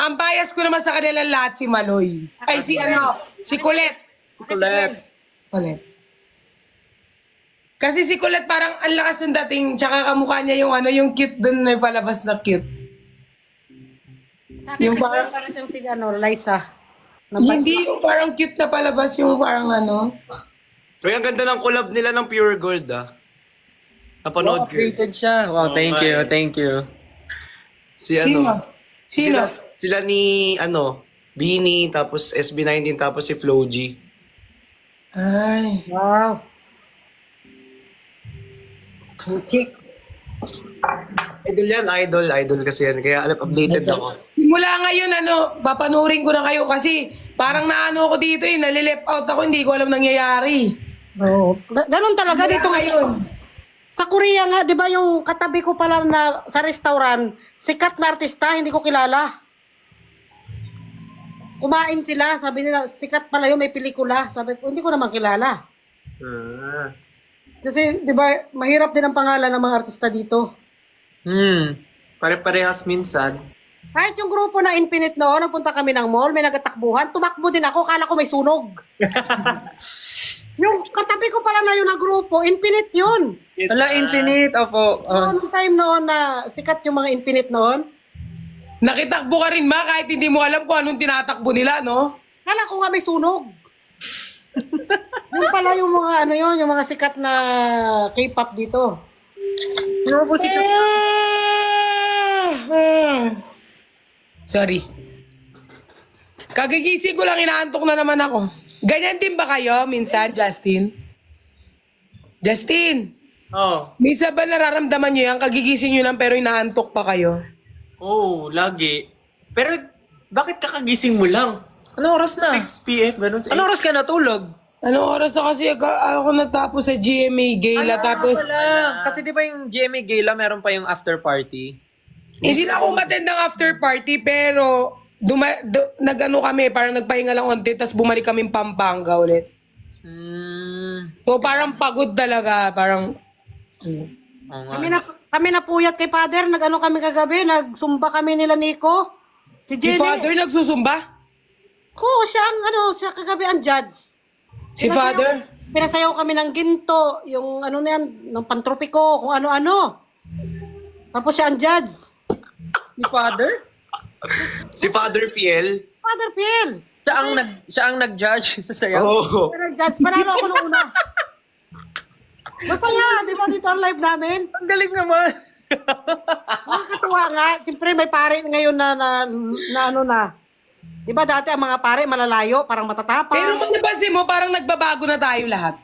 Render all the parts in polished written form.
ang bias ko naman sa kanila lahat si Maloy. Ay, si si Colette. Colette. Colette. Kasi si Colette parang ang lakas ng dating, tsaka kamukha niya yung yung cute dun na palabas na cute. Sa akin, Yung para siyang si Liza. Hindi yung parang cute na palabas, yung parang Pero ang ganda ng collab nila ng Pure Gold, ah. Napanood Wow, ko yun. updated siya. Wow, thank you, thank you. Si Sino? Sino? Sila ni, Beanie, tapos SB19, tapos si Flo G. Ay. Wow. Chick. Idol yan, idol kasi yan. Kaya updated ako. Simula ngayon, papanurin ko na kayo kasi parang naano ako dito nalilep out ako, hindi ko alam nangyayari. Oo. Ganon talaga Simula dito ngayon. Sa Korea nga, di ba yung katabi ko pala na sa restaurant, sikat na artista, hindi ko kilala. Kumain sila, sabi nila, sikat pala yun, may pelikula. Sabi ko, hindi ko naman kilala. Kasi, di ba, mahirap din ang pangalan ng mga artista dito. Pare-parehas minsan. Kahit yung grupo na Infinite noon, nagpunta kami ng mall, may nagtatakbuhan, tumakbo din ako, kala ko may sunog. Yung katabi ko pala na yun na grupo, Infinite yun. Wala, Infinite. Opo. Noong time noon na sikat yung mga Infinite noon, Nakitakbo ka rin kahit hindi mo alam kung anong tinatakbo nila, no? kala ko nga may sunog. Yung pala yung mga yung mga sikat na K-pop dito. Ano po si Sorry. Kagigising ko lang, inaantok na naman ako. Ganyan din ba kayo minsan, Justin? Justin, Oh. minsan ba nararamdaman nyo yan? Kagigising nyo lang pero inaantok pa kayo? Oo, lagi. Pero, bakit kakagising mo lang? Anong oras na? 6 p.m. Ganun sa Anong oras ka natulog? Anong oras na kasi ako natapos sa GMA Gala tapos Wala. Kasi di ba yung GMA Gala meron pa yung after party? hindi na ako umattend ng after party pero nagano kami, parang nagpahinga lang konti tapos bumalik kami Pampanga ulit. So parang pagod talaga, parang Oo nga. Kami na puyat kay Father, nag-ano kami kagabi, nagsumba kami nila Nico. Si si Jenny. Father nagsusumba? Siya ang siya kagabi ang judge. Si Father? Pinasayaw kami ng ginto, yung na yan, ng pantropiko, kung ano-ano. Tapos siya ang judge. Si Father? Si Father Fiel. Father Phil. Siya ang nag-judge sa sayaw. Oo. Pero judge, panalo ako nung una. Masaya, di ba dito ang live namin? Ang galing naman. Nakakatuwa nga. Siyempre may pare ngayon na Di ba dati ang mga pare malalayo, parang matatapang. Pero kung napansin mo, parang nagbabago na tayo lahat.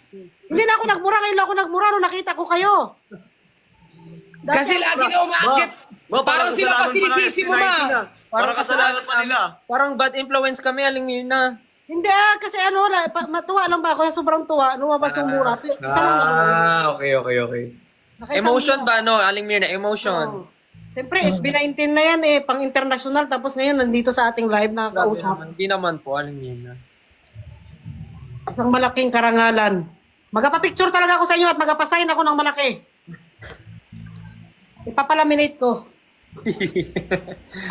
Hindi na ako nagmura, ngayon lang ako nagmura nung nakita ko kayo. Kasi lagi na umaakit. Parang sila pa sinisisi mo, ma. Parang kasalanan pa nila. Parang bad influence kami, Aling Mirna. Hindi kasi matuwa lang ba ako sa sobrang tuwa, lumabas yung mura. Isa lang ako. Okay. Nakaisang Emotion mura. ba, no? Aling Mirna, emotion. Siyempre, SB19 na yan pang international, tapos ngayon nandito sa ating live na kausap. Hindi naman po, Aling Mirna. Isang malaking karangalan. Magpapicture talaga ako sa inyo at magpasign ako ng malaki. Ipapalaminate ko.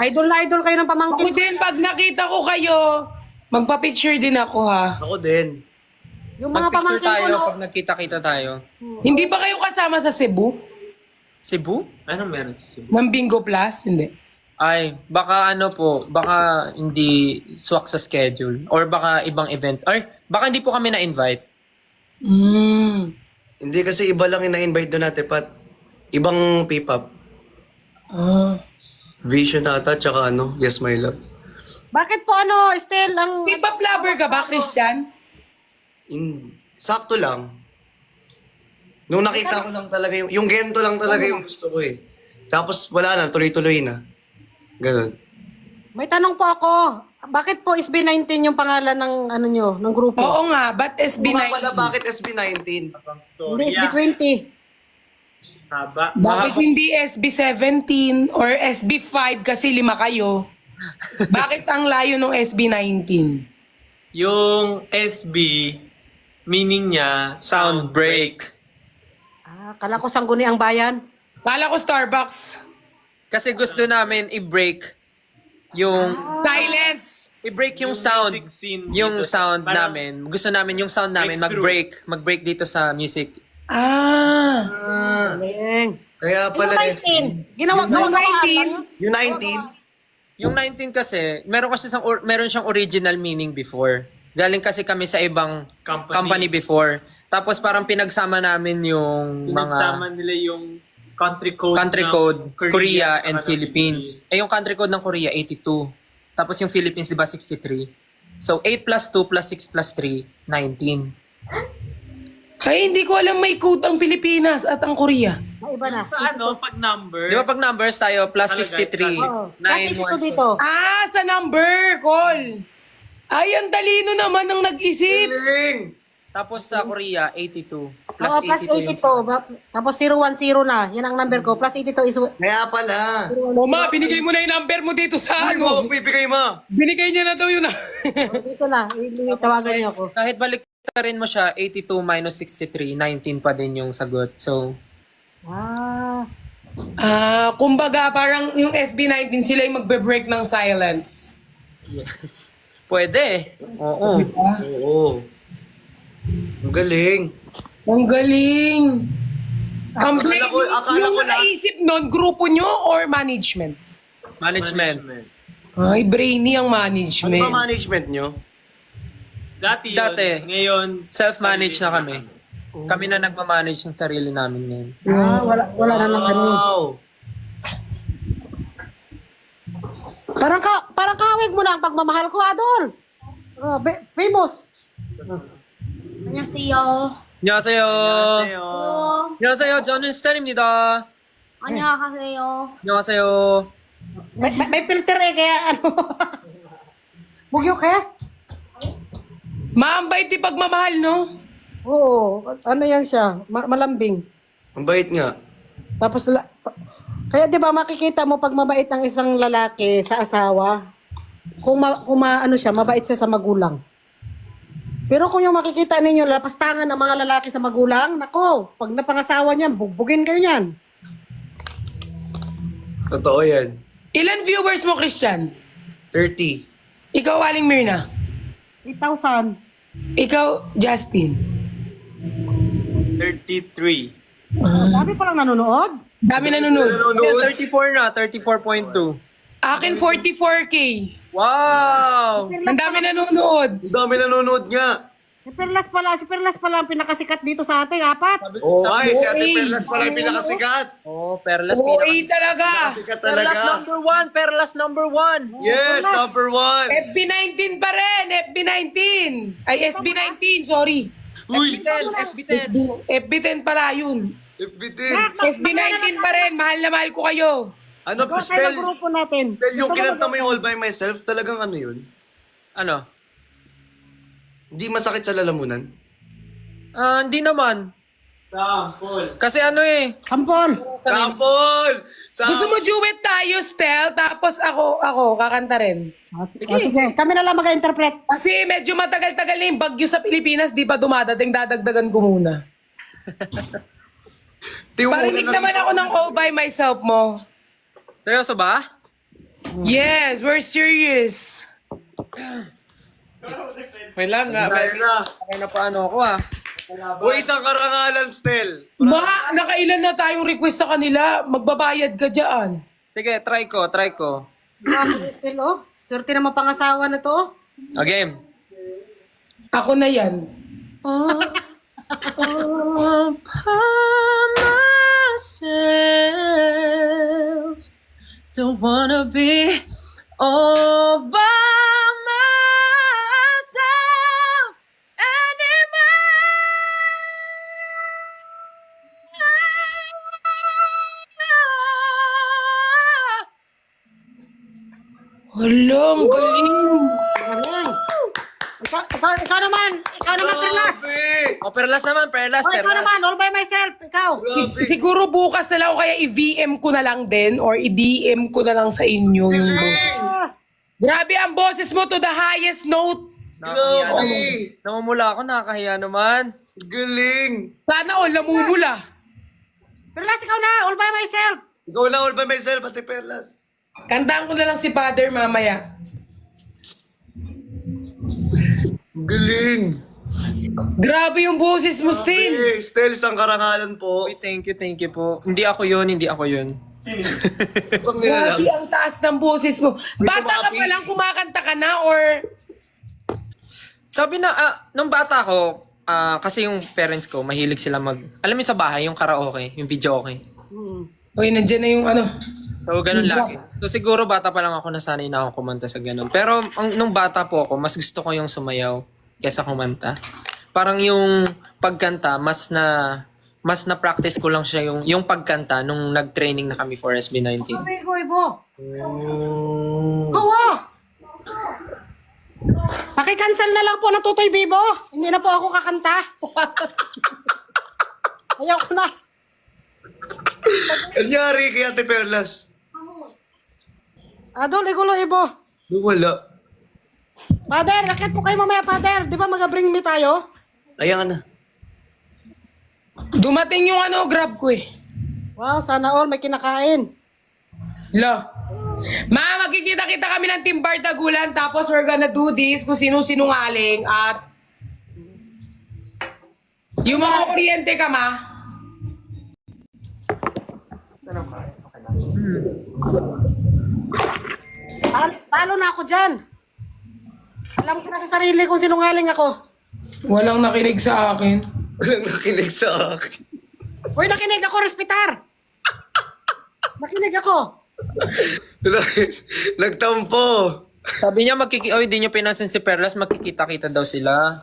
Idol na idol kayo ng Ako pamangkin. din, pag nakita ko kayo, magpa-picture din ako, ha? Ako din. Yung mga Mag-picture pamangkin ko, tayo no? pag nagkita-kita tayo. Hindi ba kayo kasama sa Cebu? Cebu? Anong meron sa Cebu? Ng Bingo Plus? Hindi. Ay, baka baka hindi swak sa schedule. Or baka ibang event. Or baka hindi po kami na-invite. Hindi kasi iba lang yung na-invite doon natin, Pat. Ibang P-pop. Vision ata, tsaka Yes My Love. Bakit po Estel, ang... K-pop lover ka ba, Christian? Sakto lang. Nung nakita ko lang talaga yung gento lang talaga yung gusto ko eh. Tapos wala na, tuloy-tuloy na. Ganun. May tanong po ako. Bakit po SB19 yung pangalan ng ng grupo? Oo nga, ba't Nga SB19? pala, bakit SB19? Hindi SB20. Haba. Bakit hindi SB17 or SB5 kasi 5 kayo? Bakit ang layo ng SB19? Yung SB, meaning niya, Sound break. Kala ko sangguni ang bayan. Kala ko Starbucks. Kasi gusto namin i-break Yung Silence. i-break yung Yung sound. music scene Yung dito. sound Parang namin. Gusto namin yung sound namin mag-break dito sa music. Ah. Ah, Galing. kaya Yung pala 19. Ginawa Yung 19. Yung 19? Yung 19 kasi, meron siyang original meaning before. Galing kasi kami sa ibang company before. Tapos parang pinagsama namin yung Pinagsama mga nila yung country code, country ng code, Korea and saka ng Philippines. Eh yung country code ng Korea, 82. Tapos yung Philippines, di ba, 63. So 8 plus 2 plus 6 plus 3, 19. Ay, hindi ko alam may code ang Pilipinas at ang Korea. Iba na. Sa ano, pag number, Di ba pag numbers tayo, plus Talaga, 63, Oo. Kasi 9, ito 1, dito. Ah, sa number, call. Ay, ang talino naman ng nag-isip. Galing! Tapos sa Korea, 82. Plus Oo, plus 82 yung 82. Tapos 010 na. Yan ang number ko. Plus 82 is... Kaya pala. O ma, binigay mo na yung number mo dito sa Ano mo ano. akong bibigay mo? Binigay niya na daw yun. Dito na. Tawagan niyo ako. Kahit baliktarin mo siya, 82 minus 63, 19 pa din yung sagot. So, Kumbaga, parang yung SB19, sila yung magbe-break ng silence. yes. Pwede. Oo. Oo. Ang galing. Ang galing. Ang Akala yung ko lahat- naisip nun, grupo nyo or management? Management. Ay, brainy ang Ano management. ba management nyo? Dati yun. Dati. Ngayon, Self-manage na kami. Kami na nagmamanage ng sarili namin ngayon. Wala na ng ano. Wow! Parang kawig mo na ang pagmamahal ko, Adol. Famous. 안녕하세요. 안녕하세요. Anyo. 안녕하세요. 저는 스탠입니다. 안녕하세요. 안녕하세요. May filter eh, kaya ano. Bugyo kaya? Maambay ti pagmamahal, no? Oo. Ano yan siya? Malambing. Ang bait nga. Tapos, kaya di ba makikita mo pag mabait ang isang lalaki sa asawa, kung ano siya, mabait siya sa magulang. Pero kung yung makikita ninyo, lapastangan ng mga lalaki sa magulang, nako, pag napangasawa niyan, bugbugin kayo niyan. Totoo yan. Ilan viewers mo, Christian? 30. Ikaw, Aling Mirna. 8,000. Ikaw, Justin. 33. Dami pa lang nanonood. Dami nanonood. Yeah, 34 na. 34.2. Akin, 44K. Wow! Ang dami nanonood. Ang dami nanonood nga. Si Perlas pala ang pinakasikat dito sa atin, apat. Oo, ay, si Ate OA. Perlas pala yung pinakasikat. Oh, Perlas. OA talaga. Pinakasikat Perlas talaga. number 1. Perlas number 1. Yes, number 1. FB19 pa rin. FB19. Ay, SB19, sorry. Uy, FB10. FB10. FB10 pala yun. FB10. SB19 pa rin. Mahal na mahal ko kayo. Ano, Ikaw tayo Stel? ng grupo natin. Stel, yung kinanta mo yung All By Myself, talagang ano yun? Ano? Hindi masakit sa lalamunan? Hindi naman. Sample. Kasi ano eh. Sampol. Sampol! Gusto mo duet tayo, Stel? Tapos ako, kakanta rin. Sige, kami na lang mag-interpret. Kasi medyo matagal-tagal na yung bagyo sa Pilipinas, di pa dumadating, dadagdagan ko muna. Parinig naman ako ng All By Myself mo. Seryoso ba? Yes, we're serious. Wait lang nga. Kaya na paano ako ah. O isang karangalan, Stel. Ma, nakailan na tayong request sa kanila, magbabayad ka dyan. Sige, try ko. Stel, oh. Swerte naman pangasawa na to. Oh. Okay. Ako na yan. Myself, don't wanna be all by myself anymore. Hala, ang galing. Galing. Ikaw naman, Perlas. Grabe! Oh, Perlas naman, Perlas. Oh, ikaw naman, all by myself. Ikaw. Grabe! Siguro bukas na lang o kaya i-VM ko na lang din or i-DM ko na lang sa inyo yung boses. Grabe ang boses mo to the highest note. Grabe! Namumula ako, nakakahiya naman. Galing! Sana all namumula. Perlas, ikaw na, all by myself. Ikaw na All By Myself, Ate Perlas. Kantaan ko na lang si Father mamaya. Galing. Grabe yung boses mo, Stin. Hey, Stel, isang karangalan po. Uy, thank you po. Hindi ako yun. Pag nila Grabe lang. ang taas ng boses mo. Bata ka sumapi. pa lang, kumakanta ka na or... Sabi na, nung bata ako, kasi yung parents ko, mahilig sila alam mo sa bahay, yung karaoke, yung video okay. Uy, nandiyan na yung ano. So, ganun lagi. So, siguro bata pa lang ako, nasanay na ako kumanta sa ganun. Pero, nung bata po ako, mas gusto ko yung sumayaw kesa kumanta. Parang yung pagkanta, mas na practice ko lang siya yung pagkanta nung nag-training na kami for SB19. Ibo. Oo. Paki-cancel na lang po na Tutoy Bibo. Hindi na po ako kakanta. Ayaw ko na. Anyari kay Ate Perlas? Adol, igulo, Ibo. Wala. Father, rakit po kayo mamaya, Father. Di ba mag-bring me tayo? Ayan na. Dumating yung ano, grab ko eh. Wow, sana all may kinakain. Lo. Ma, magkikita-kita kami ng Team Bardagulan tapos we're gonna do this kung sino-sinungaling at yung mga kuryente ka, ma. Talo na ako dyan. Alam ko na sa sarili kung sinungaling ako. Walang nakinig sa akin. Walang nakinig sa akin. Uy, nakinig ako, respitar. Nakinig ako. Nagtampo. Sabi niya, di niyo pinansin si Perlas, magkikita-kita daw sila.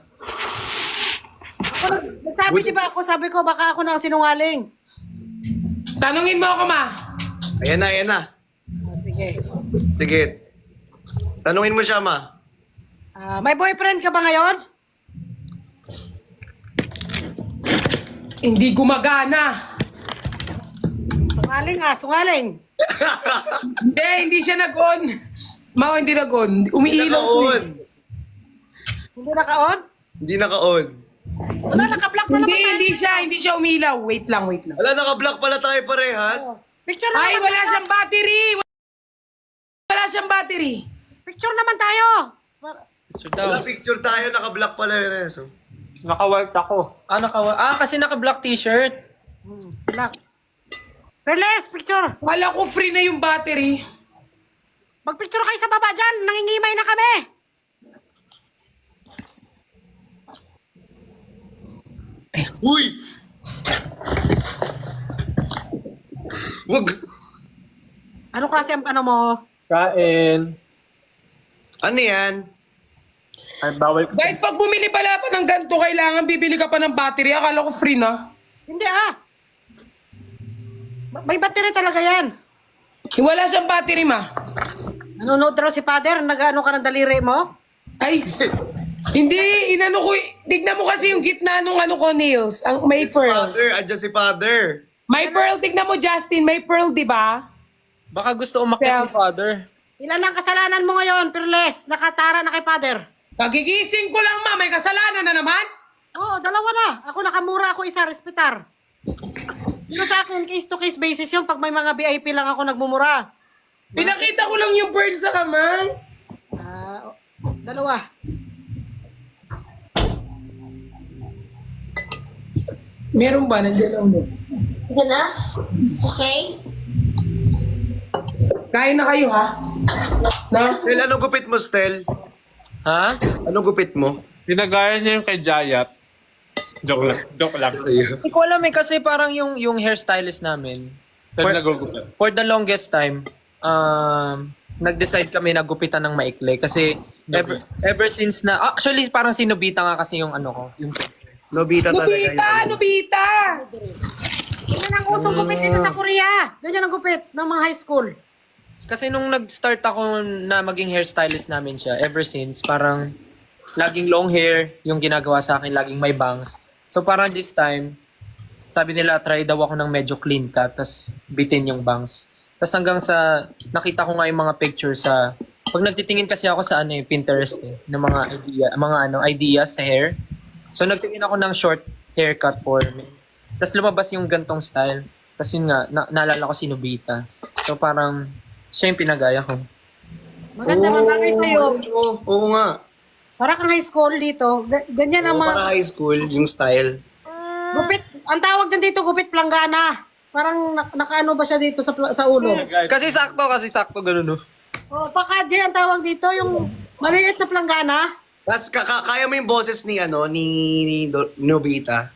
Sabi, di ba ako, sabi ko, baka ako na ang sinungaling. Tanungin mo ako, ma. Ayan na, ayan na. Sige. Sige. Tanungin mo siya, ma. May boyfriend ka ba ngayon? Hindi gumagana. Sungaling sungaling. Hindi siya nag-on. Ma, hindi nag-on. Umiilaw ko eh. Naka-on. Hindi naka-on? Hindi naka-on. Wala, naka-block na naman tayo. Hindi siya umilaw. Wait lang. Wala, naka-block pala tayo parehas. Picture na Ay, naman wala tayo. siyang battery. Wala siyang battery. Picture naman tayo. So daw. Wala, picture tayo, naka-block pala yun. So. Naka-wipe ako. Kasi naka-black t-shirt. Black. Perles, picture. Wala ko free na yung battery. Magpicture kayo sa baba dyan. Nangingimay na kami. Uy! Wag! Anong klase ang ano mo? Kain. Ano yan? Ay, bawal ko. Guys, pag bumili pala pa ng ganito, kailangan bibili ka pa ng battery. Akala ko free na. Hindi May battery talaga yan. Wala siyang battery, ma. Nanonood raw si Father. Nag-ano ka ng daliri mo? Ay, hindi. Inano ko. Tignan mo kasi yung gitna nung ano ko, nails. Ang may Si pearl. Father, andyan si Father. May pearl. Tignan mo, Justin. May pearl, di ba? Baka gusto umakyat ni Father. Ilan ang kasalanan mo ngayon, Perles? Nakatara na kay Father. Kagigising ko lang, ma. May kasalanan na naman. Oo, dalawa na. Ako nakamura ako isa, respitar. Pero sa akin, case to case basis yun. Pag may mga VIP lang ako nagmumura. Pinakita ko lang yung pearl sa kamay. Dalawa. Meron ba? Nandiyan na ulit. Sige na? Okay? Kain na kayo, ha? Na? Stel, anong gupit mo, Stel? Ha? Anong gupit mo? Pinagaya niya yung kay Jayat. Joke lang. Ayun. Hindi ko alam kasi parang yung hairstylist namin, Pero nagugupit. for the longest time, nag-decide kami na gupitan ng maikli kasi ever since na, actually parang sinubita nga kasi yung ano ko, yung Nobita talaga Nobita! yun. Nobita! Ganyan ang usong gupit dito sa Korea. Ganyan ang gupit ng mga high school. Kasi nung nag-start ako na maging hairstylist namin siya, ever since, parang laging long hair yung ginagawa sa akin, laging may bangs. So parang this time, sabi nila, try daw ako ng medyo clean cut, tas bitin yung bangs. Tas hanggang sa, nakita ko nga yung mga pictures sa, pag nagtitingin kasi ako sa Pinterest ng mga ideas sa hair. So nagtingin ako ng short haircut for me. Tas lumabas yung gantong style. Tas yun nga, naalala ko si Nobita. So parang, Siya yung pinagaya ko. Maganda mga bagay sa'yo. Oo nga. Para kang high school dito. Ganyan ang Oo, mga para high school, yung style. gupit. Ang tawag din dito, gupit planggana. Parang nakaano ba siya dito sa ulo? Kasi sakto, ganun no. O, pakaje ang tawag dito, yung maliit na planggana. Tapos kaya mo yung boses ni Nobita?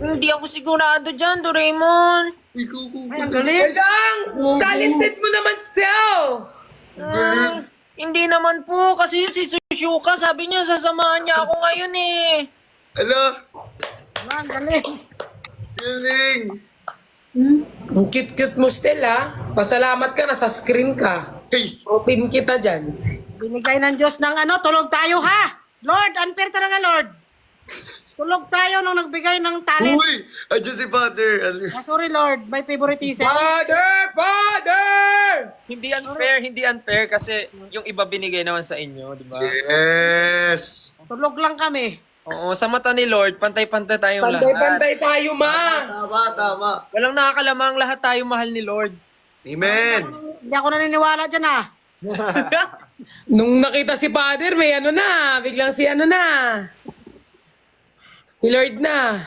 Hindi ako sigurado dyan, Doraemon. Ay, ang galing. Walang! Talented mo naman still! Hindi naman po, kasi si Sushuka, sabi niya, sasamahan niya ako ngayon eh. Ala, Ang galing. galing. Ang cute-cute mo still ha. Pasalamat ka, nasa screen ka. Hey, Open kita dyan. Binigay ng Diyos ng tulog tayo ha. Lord, unfair talaga Lord. Tulog tayo nung nagbigay ng talent. uy, adyan si Father. Sorry Lord, my favoritism. Father! Hindi unfair kasi yung iba binigay naman sa inyo, di ba? Yes. Tulog lang kami. Oo, sa mata ni Lord, pantay-pantay tayong lahat. Pantay-pantay tayo, ma! Tama. Walang nakakalamang, lahat tayo mahal ni Lord. Amen. Hindi ako naniniwala dyan ha. Nung nakita si Father, may ano na. Biglang si ano na. Si Lord na.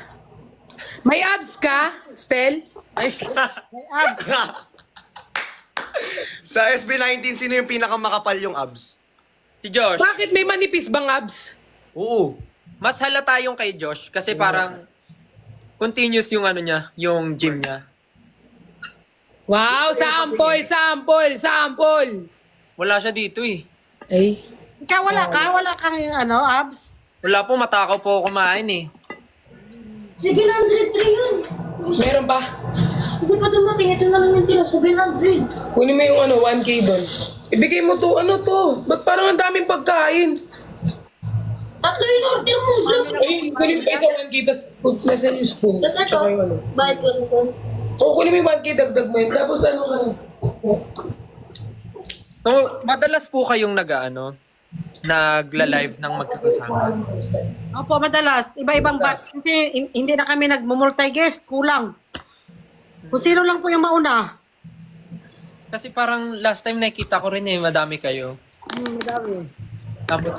May abs ka, Stel? Ay, May abs. Sa SB19, sino yung pinakamakapal yung abs? si Josh. Bakit may manipis bang abs? Oo. Mas halata yung kay Josh kasi parang continuous yung ano niya, yung gym niya. Wow, sample! Wala siya dito eh. Ay. Ikaw wala kang abs. Wala po, matakaw po ako kumain eh. 703 yun. Meron ba? Hindi pa dumating. Ito na lang yung tira. 700. Kunin mo yung 1K doon. Ibigay mo to, Ba't parang ang daming pagkain? Tatlo yung order mo. Ay, kunin mo pa sa 1K, tapos nasa yung spoon. Tapos ito. Tsaka yung ano. Bayad ko nito. O, kunin mo yung 1K, dagdag mo yun. Tapos ano ka na? So, madalas po kayong nagla-live ng magkakasama. Opo, madalas. Iba-ibang batch. Kasi hindi na kami nag-multi-guest. Kulang. Kung sino lang po yung mauna. Kasi parang last time nakita ko rin eh, madami kayo. Madami. Tapos,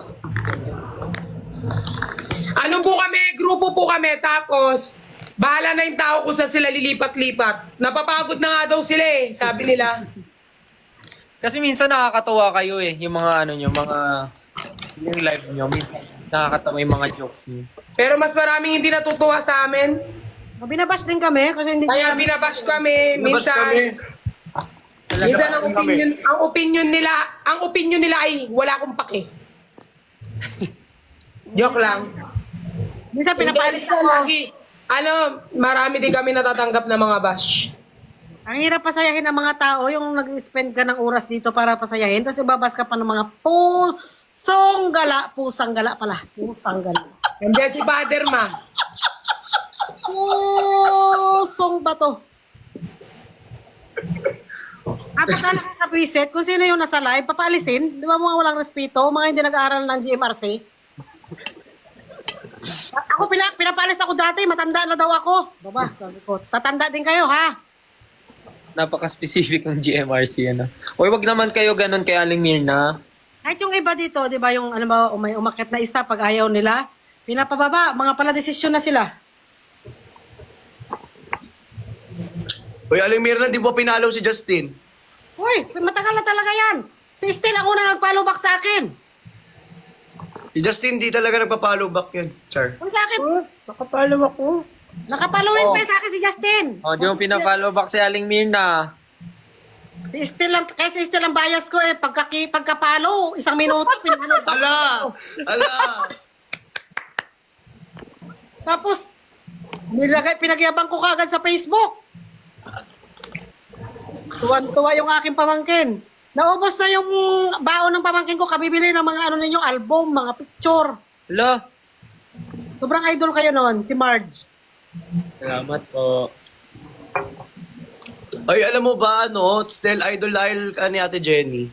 Ano po kami, grupo po kami, tapos bahala na yung tao kung saan sila lilipat-lipat. Napapagod na nga daw sila eh, sabi nila. kasi minsan nakakatawa kayo eh, yung mga yung live nyo, minsan nakakatawa yung mga jokes nyo. Pero mas maraming hindi natutuwa sa amin. Binabash din kami kasi hindi Kaya binabash kami, Labas minsan. kami. Minsan ang opinion nila ay wala akong pake. Joke lang. minsan pinapalis Hindi, ako. lagi. Marami din kami natatanggap na mga bash. Ang hirap pasayahin ng mga tao, yung nag-spend ka ng oras dito para pasayahin, tapos ibabas ka pa ng mga pusang gala pala. Pusang gala. Nandiyan si Father, ma. Pusong bato. Kapatala ka sa preset, kung sino yung nasa live, papaalisin. Di ba mga walang respeto, mga hindi nag-aaral ng GMRC? Ako, pinapalis ako dati, matanda na daw ako. Baba, sabi ko, tatanda din kayo, ha? Napaka-specific ng GMRC, Uy, wag naman kayo ganun kay Aling Mirna. Kahit yung iba dito, di ba, yung may umakyat na isa pag ayaw nila, pinapababa, mga pala desisyon na sila. Uy, Aling Mirna, di ba pinalo si Justin? Uy, matagal na talaga yan. Si Stella ako na nag-follow back sa akin. Si Justin di talaga nagpa-follow back yan. Char. Kung sa akin, Nakapalo ako. nakapalawin pa sa akin si Justin. Oh, di mo pinapalo back si Aling Mirna. Si Stella, kasi si Stella ang bias ko eh. Pagkapalo, 1 minuto, pinanood. Ala! Tapos, pinagyabang ko kagad sa Facebook. Tuwan-tuwa yung aking pamangkin. Naubos na yung baon ng pamangkin ko. Kabibili ng mga ninyo, album, mga picture. Hala, Sobrang idol kayo noon, si Marge. salamat po. Ay, alam mo ba, still idol ka ni Ate Jenny.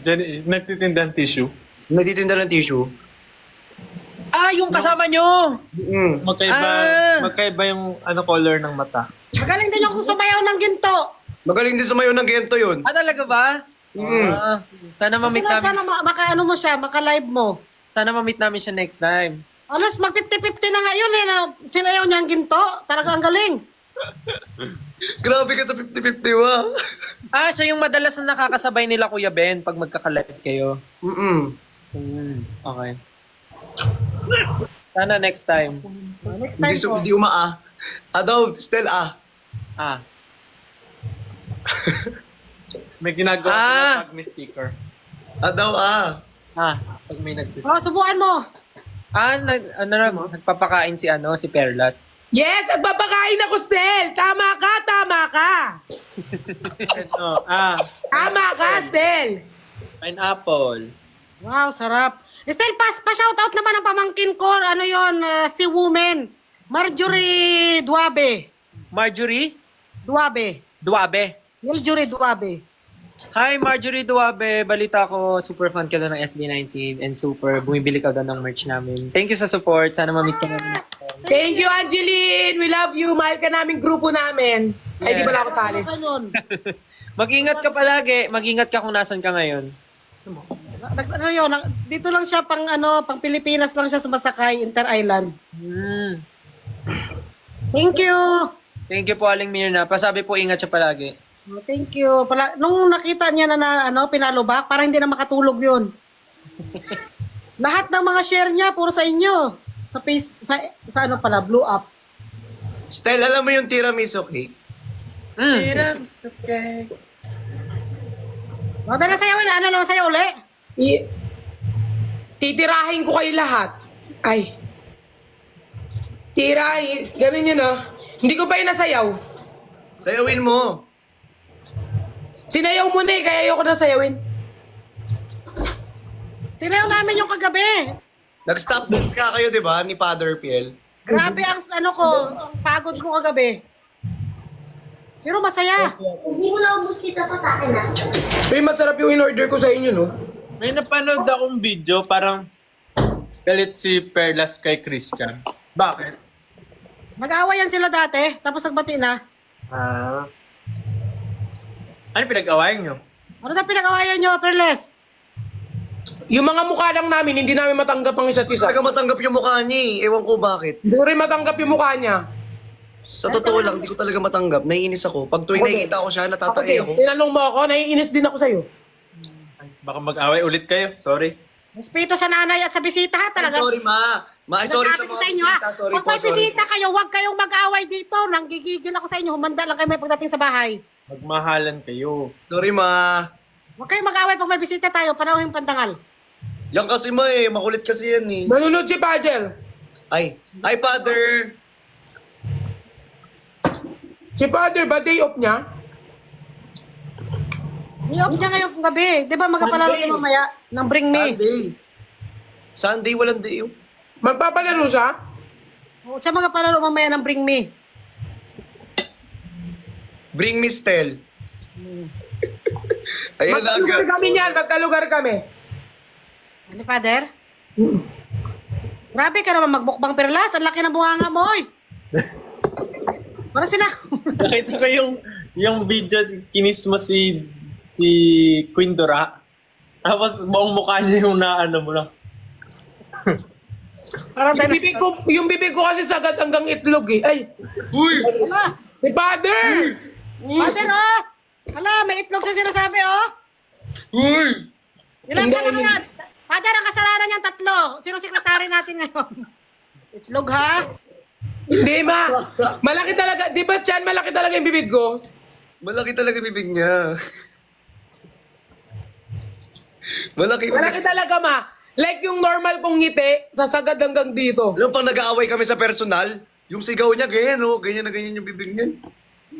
Jenny, nagtitinda ng tissue. Nagtitinda ng tissue. Ah, yung kasama nyo! Mm. Magkaiba yung color ng mata. Magaling din yung sumayaw ng ginto. Magaling din sumayo ng gento yun. Ah, talaga ba? Ah, sana ma-meet Sana, namin. sana maka-ano mo siya, maka-live mo. Sana ma-meet namin siya next time. Alos, mag 50-50 na ngayon eh. Na sinayaw niya ang ginto. Talaga ang galing. Grabe ka sa 50-50, wa. Ah, siya yung madalas na nakakasabay nila Kuya Ben pag magkakalive kayo. Okay. Sana next time. Next time po. Hindi umaa. Daw, still Ah. May ginagawa sila pag may sticker. Daw, Pag may Oh, subukan mo. nagpapakain si Perlas. Yes, nagpapakain ako, Stel. Tama ka, tama ka. Ano? Tama ka, Stel. Pineapple. Wow, sarap. Estelle, pa-shoutout naman ang pamangkin ko. Ano yon, si woman. Marjorie Duabe. Marjorie Duabe. Duabe. Marjorie Duabe. Hi Marjorie Duabe, balita ko super fan ka daw ng SB19 and super bumibili ka daw ng merch namin. Thank you sa support. Sana ma-meet ka namin. Thank you, Angeline. We love you. Mahal ka namin grupo namin. Ay, di pala ako sali. Ganun. Mag-ingat ka palagi. Mag-ingat ka kung nasan ka ngayon. Ano yun, dito lang siya pang Pilipinas lang siya sumasakay, Inter-Island. Thank you. Thank you po Aling Mirna. Pasabi po ingat siya palagi. Thank you. Nung nakita niya na pinalubak, parang hindi na makatulog yun. Lahat ng mga share niya, puro sa inyo. Sa Blue Up. Stell, alam mo yung tiramisu cake? Tiramisu cake. Dahil nasayawin, ano naman sa'yo uli? Titirahin ko kayo lahat. Ay. Tirahin. Ganun yun, Hindi ko pa yun nasayaw. Sayawin mo. Sinayaw mo na kaya ayoko na sayawin. Sinayaw namin yung kagabi. Nag-stop dance ka kayo, di ba? Ni Father Piel. Grabe ang ang pagod ko kagabi. Pero masaya. Hindi mo naubos kita pa sa akin, ah. Uy, masarap yung in-order ko sa inyo, no? May napanood akong video, parang galit si Perlas kay Christian. Bakit? Mag-aawayan sila dati, tapos nagbati na. Ano pinag-awayan nyo? Ano na pinag-awayan nyo, Perles? Yung mga mukha lang namin, hindi namin matanggap ang isa't isa. Talaga matanggap yung mukha niya eh. Ewan ko bakit. Hindi ko rin matanggap yung mukha niya. Sa totoo lang, di ko talaga matanggap. Naiinis ako. Pag tuwing nakikita ko siya, natatai ako. Tinanong mo ako, naiinis din ako sa'yo. Baka mag-away ulit kayo. Sorry. Respeto sa nanay at sa bisita ha, talaga. Sorry, ma. Sorry sa Nasabi ko mga inyo, ha. bisita. Sorry Pag po, may sorry. bisita kayo, huwag kayong mag-away dito. Nanggigigil ako sa inyo. Humanda lang kayo may pagdating sa bahay. Magmahalan kayo. Sorry, ma. Huwag kayong mag-away pag may bisita tayo. Panahon yung pantangal. Yan kasi ma eh. Makulit kasi yan eh. Manunod si Father. Ay, Father. Si Father, ba day off niya? Niyop niya ngayong gabi. Di ba magpapalaro niya mamaya ng Bring Me? Sunday, walang day. Magpapalaro siya? Siya magpapalaro mamaya ng Bring Me. Bring me Stell. Ayun lang. Magkalugar kami niyan, magkalugar kami. Ano, Father? Grabe ka naman magmukbang Perlas. Ang laki ng bunganga mo, oy. Parang sila. Nakita ko yung video, kinis mo si Queen Dora. Tapos buong mukha niya yung naano mo lang. Parang Yung bibig ko kasi sagad hanggang itlog eh. Ay, Uy! Hala, si Father! Father, oh. Hala, may itlog siya sinasabi, oh. Uy! Ilang Hindi, ka na yan? Father, ang kasalanan niyan 3. Sino sekretary natin ngayon? Itlog, ha? Hindi ma. Malaki talaga. Di ba Chan, malaki talaga yung bibig ko? Malaki talaga bibig niya. Malaki Malaki bibig. talaga ma. Like yung normal kong ngiti, sasagad hanggang dito. Alam, pag nag-aaway kami sa personal, yung sigaw niya, ganyan oh. Ganyan na ganyan yung bibig niya.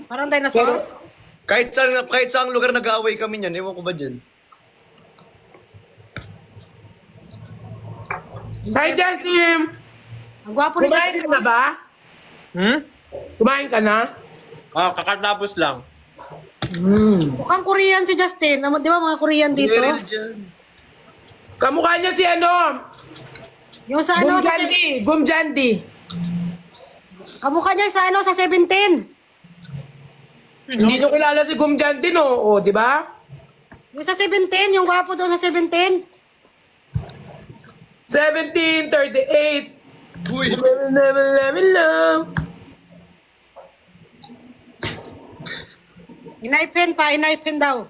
Parang dinosaur. Kahit saan lugar nag-aaway kami niyan, ewan ko ba dyan. Hi Justin! Ang gwapo ni Kumain Justin. ka na ba? Kumain ka na? Kakatapos lang. Mukhang Korean si Justin. Di ba mga Korean dito? Meron dyan. Kamukha niya si Yung sa ano? Gumjandi. Kamukha niya sa 17. Hindi nyo kilala si Gumjantin, o, di ba? Yung sa 17, yung gwapo doon sa 17. 1738. Uy! Inaipen daw.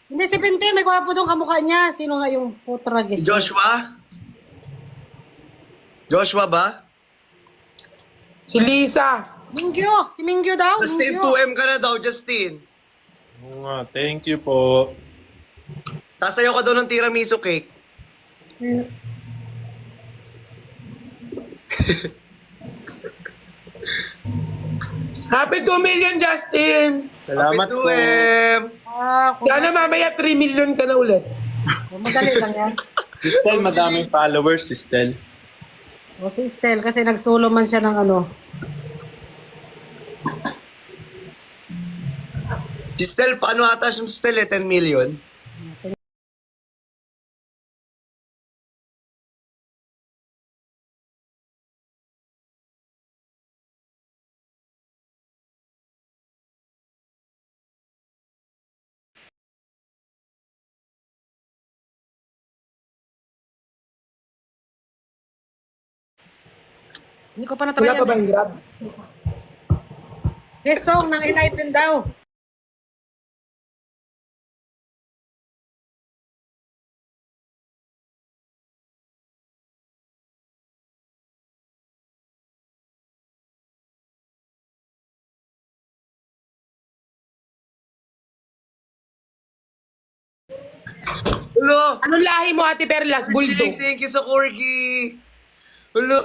Hindi, 17, may gwapo doon kamukha niya. Sino nga yung putragis? Joshua? Joshua ba? Si Lisa. Mingyo. Si Mingyo daw. Justin, Mingyo. 2M ka na daw, Justin. Oo nga, thank you po. Sasayaw ka daw ng tiramisu cake. Happy 2 million, Justin. Salamat Happy po. 2M! Sana mamaya 3 million ka na ulit. Madali lang yan. Si Stel, madaming followers, si Stel. O si Estel, kasi nagsulo man siya ng ano. Si Stel, paano ata si Stel 10 million? Hindi ko pa na-try Wala pa ba yan. yung grab? Kesong ng inaipen daw. Hello! Anong lahi mo, Ate Perlas? Bulldog. Thank you sa corgi! Hello!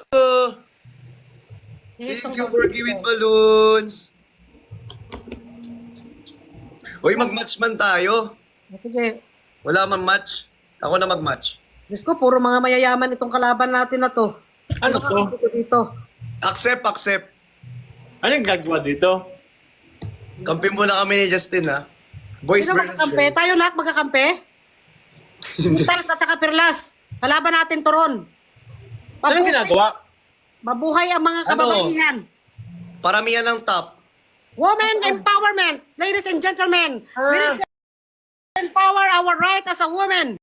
Si Thank Kesong you, daw. corgi with balloons! Uy, mag-match man tayo. Sige. Wala man match. Ako na mag-match. Diyos ko, puro mga mayayaman itong kalaban natin na to. Ano to? Dito. Accept. Anong gagawa dito? Kampi muna kami ni Justin, ha? Boys Sino versus magkakampi? girls. Tayo lahat magkakampi? Tals at saka Perlas. Kalaban natin to ron. Anong ginagawa? Mabuhay ang mga Ano? kababaihan. Paramihan ng top. Women empowerment. Ladies and gentlemen. We need to empower our right as a woman.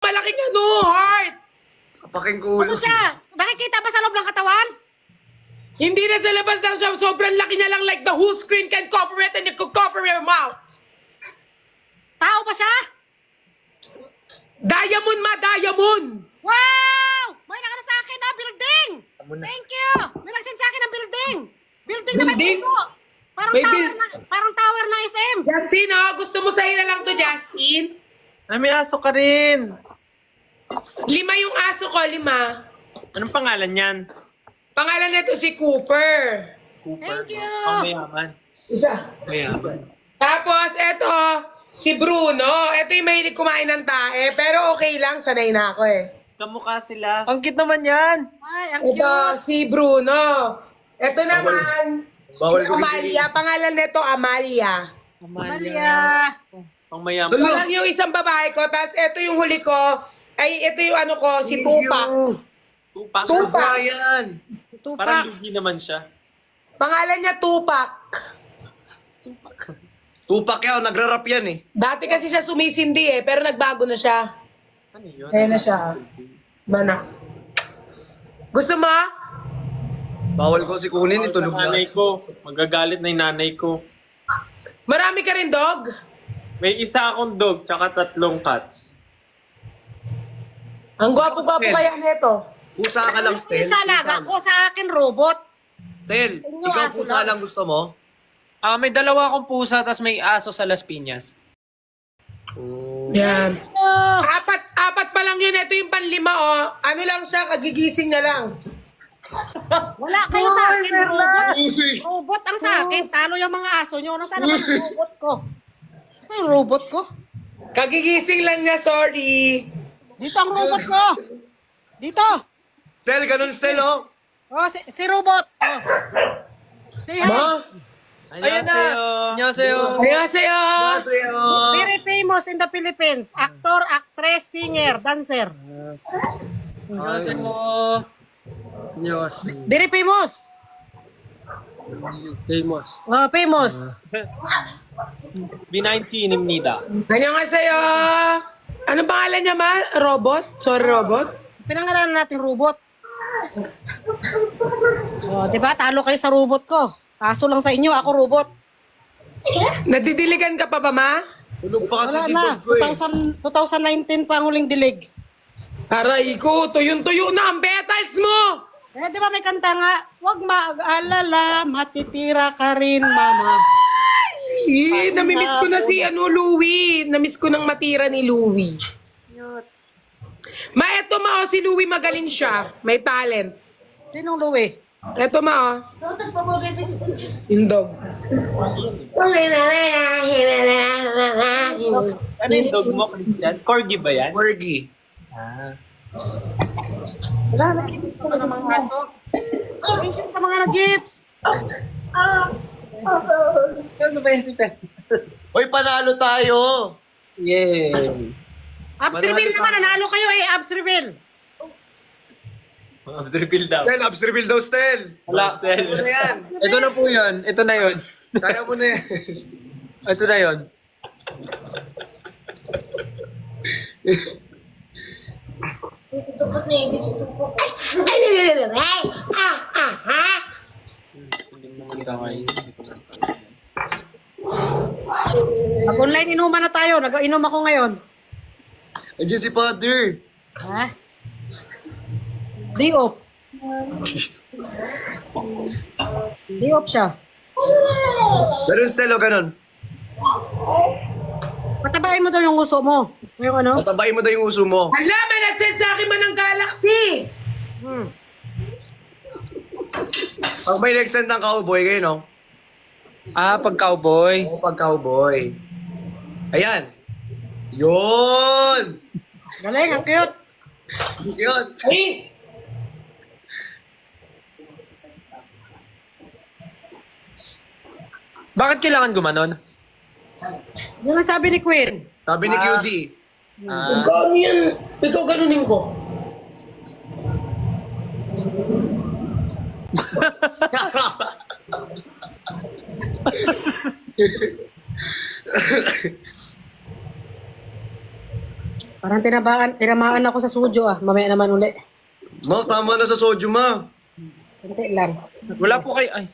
Malaking ano, heart. Kapaking kulo. Ano siya? Nakikita ba sa loob ng katawan? Hindi na sa labas lang siya. Sobrang laki niya lang like the whole screen can cover it and you could cover your mouth. Tao ba siya? Diamond, diamond. Wow! May nakano sa akin na building! Thank you! May nagsend sa akin ng building! Building na may Building? puso! Parang May tower na, parang tower na SM! Justin, gusto mo sa'yo na lang to, Justin? Ay, may aso ka rin. 5 yung aso ko, 5. Anong pangalan yan? Pangalan nito si Cooper. Cooper. Thank you. Ang mayaman. Isa. Mayaman. Tapos, eto, si Bruno. Eto yung mahilig kumain ng tae. Pero okay lang, sanay na ako eh. Kamukha sila. Ang cute naman yan. Ay, ang Ito, cute! si Bruno. Eto naman, Bawal si ko Amalia. Pangalan nito, Amalia. Amalia! Ang mayaman. Hello. Lang yung isang babae ko. Tapos, eto yung huli ko. Ay, ito yung ano ko, si Tupac. Tupac. Tupac. Brian. Ito Parang pa. lugi naman siya. Pangalan niya Tupac. Tupac yan, nagra-rap yan eh. Dati kasi siya sumisindi eh, pero nagbago na siya. Ano yun? Ayan na siya. Bana. Gusto mo? Bawal ko si kunin, Sa itulog nanay na. ko. Magagalit na yung nanay ko. Marami ka rin, dog? May isa akong dog, tsaka 3 cats. Ang gwapo-gwapo kaya nito. Pusa ka lang, Stel. Isa alaga ko sa akin, robot. Stel, Inyo, ikaw aso pusa lang. lang gusto mo? May 2 akong pusa, tas may aso sa Las Piñas. Yan. Oh, Apat pa lang yun. Ito yung panlima, oh. Ano lang siya, kagigising na lang. wala kayo sa akin, robot. Uy! Robot ang sa akin. Talo yung mga aso nyo. Nasaan naman yung robot ko? Nasaan yung robot ko? Kagigising lang niya, sorry. Dito ang robot ko. Dito. Stel, ganun Stel, oh. Oh, si robot. Oh. Say hi. Ma? Ayan na! Annyeonghaseyo! Annyeonghaseyo! Masaya. Very famous in the Philippines. Actor, actress, singer, dancer. Annyeonghaseyo! Annyeonghaseyo! Very famous. Famous. Oh, famous. B19입니다. Annyeonghaseyo! Anong pangalan niya, ma? Robot? Sorry, robot? Pinangalanan natin robot. Oh, 'di ba? Talo kayo sa robot ko. Kaso lang sa inyo, ako robot. Nadidiligan ka pa ba, ma? Tulog pa kasi Wala si na. Bob ko eh. 2019 pa ang huling dilig. Aray ko, tuyong-tuyo na ang petals mo! Eh, 'di ba may kanta nga? Huwag mag-alala, matitira ka rin, mama. Namimiss ko na si Louie. Namiss ko ng matira ni Louie. Ma, eto ma, oh, si Louie magaling siya. May talent. Sinong Louie? Eto ma, oh. Bakit nagpapabebe si Kuya? Yung dog. Ano yung dog mo, Christian? Corgi ba yan? Corgi. Wala, nag-gifts ko na ng mga aso. Thank you sa mga nag-gifts. Ano ba yun si Pen? Hoy, panalo tayo. Yay! Abs reveal naman, nanalo kayo eh, abs reveal. Refill daw. Stel, abs reveal daw, Stel. Wala. Ano yan? Ito na po yun. Ito na yun. Kaya mo na yan. Ito na yun. Tutupot na yung tutupot. Mag-online inuman na tayo, nag-inom ako ngayon. Andiyan si Father. Ha? Day off. Day off siya. Ganun, Stel, o ganun. Patabain mo daw yung uso mo. Yung ano? Patabayin mo daw yung uso mo. Hala, may nag-send sa akin man ng Galaxy. Pag may nag-send ng cowboy kayo, no? Pag cowboy. Oo, pag cowboy. Ayan. Yun! Galing, ang cute. Yun. Hey! Bakit kailangan gumanon? Yun ang sabi ni Queen. Sabi ni QD. Gano'n yan. Ikaw ganunin ko. Parang tinamaan ako sa studio ah. Mamaya naman uli. Ma, tama na sa soju, ma. Kunti lang. Wala po kayo. Ay.